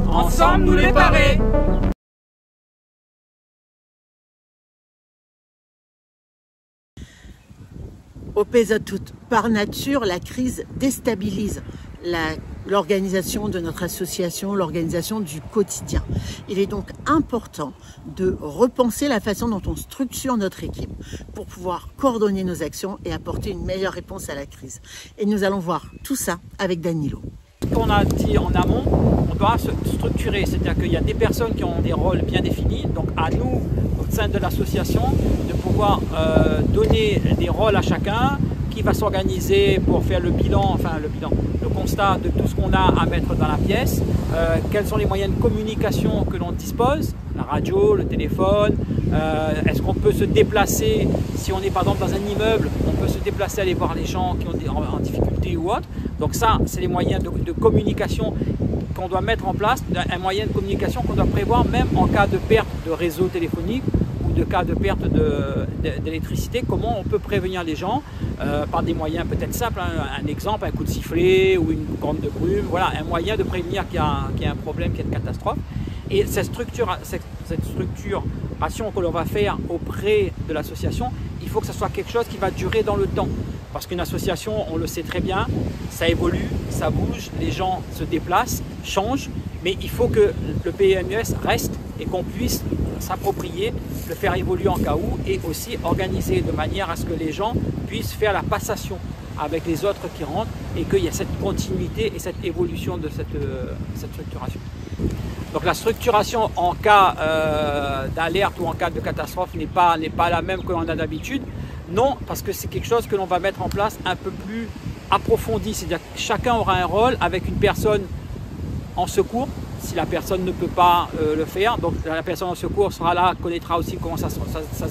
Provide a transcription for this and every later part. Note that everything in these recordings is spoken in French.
Ensemble, nous les parer. Au PESA-Tout, par nature, la crise déstabilise l'organisation de notre association, l'organisation du quotidien. Il est donc important de repenser la façon dont on structure notre équipe pour pouvoir coordonner nos actions et apporter une meilleure réponse à la crise. Et nous allons voir tout ça avec Danilo. Ce qu'on a dit en amont, on doit se structurer, c'est-à-dire qu'il y a des personnes qui ont des rôles bien définis, donc à nous, au sein de l'association, de pouvoir donner des rôles à chacun, qui va s'organiser pour faire le bilan, le constat de tout ce qu'on a à mettre dans la pièce, quels sont les moyens de communication que l'on dispose, la radio, le téléphone, est-ce qu'on peut se déplacer, si on est par exemple dans un immeuble, on peut se déplacer, aller voir les gens qui ont en difficulté ou autre. Donc ça, c'est les moyens de communication qu'on doit mettre en place, un moyen de communication qu'on doit prévoir même en cas de perte de réseau téléphonique ou de cas de perte d'électricité, comment on peut prévenir les gens par des moyens peut-être simples, hein, un exemple, un coup de sifflet ou une corne de brume, voilà, un moyen de prévenir qu'il y a un problème, qu'il y a une catastrophe. Et cette structuration que l'on va faire auprès de l'association, il faut que ce soit quelque chose qui va durer dans le temps. Parce qu'une association, on le sait très bien, ça évolue, ça bouge, les gens se déplacent, changent, mais il faut que le PMUS reste et qu'on puisse s'approprier, le faire évoluer en cas où, et aussi organiser de manière à ce que les gens puissent faire la passation avec les autres qui rentrent et qu'il y ait cette continuité et cette évolution de cette structuration. Donc la structuration en cas d'alerte ou en cas de catastrophe n'est pas la même que l'on a d'habitude. Non, parce que c'est quelque chose que l'on va mettre en place un peu plus approfondi. C'est-à-dire que chacun aura un rôle avec une personne en secours, si la personne ne peut pas le faire. Donc la personne en secours sera là, connaîtra aussi comment ça se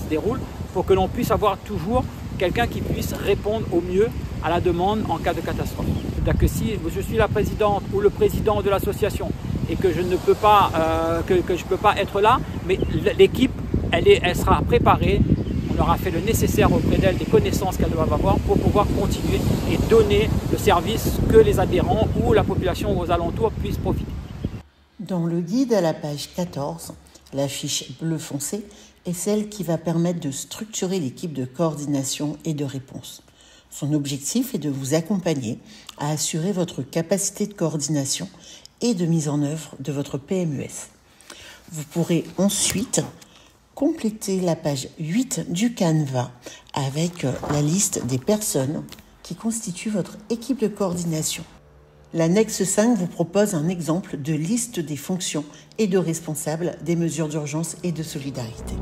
déroule, pour que l'on puisse avoir toujours quelqu'un qui puisse répondre au mieux à la demande en cas de catastrophe. C'est-à-dire que si je suis la présidente ou le président de l'association et que je ne peux pas, que je peux pas être là, mais l'équipe, elle sera préparée. On aura fait le nécessaire auprès d'elle, des connaissances qu'elle doit avoir pour pouvoir continuer et donner le service que les adhérents ou la population aux alentours puissent profiter. Dans le guide à la page 14, la fiche bleu foncé est celle qui va permettre de structurer l'équipe de coordination et de réponse. Son objectif est de vous accompagner à assurer votre capacité de coordination et de mise en œuvre de votre PMUS. Vous pourrez ensuite complétez la page 8 du Canva avec la liste des personnes qui constituent votre équipe de coordination. L'annexe 5 vous propose un exemple de liste des fonctions et de responsables des mesures d'urgence et de solidarité.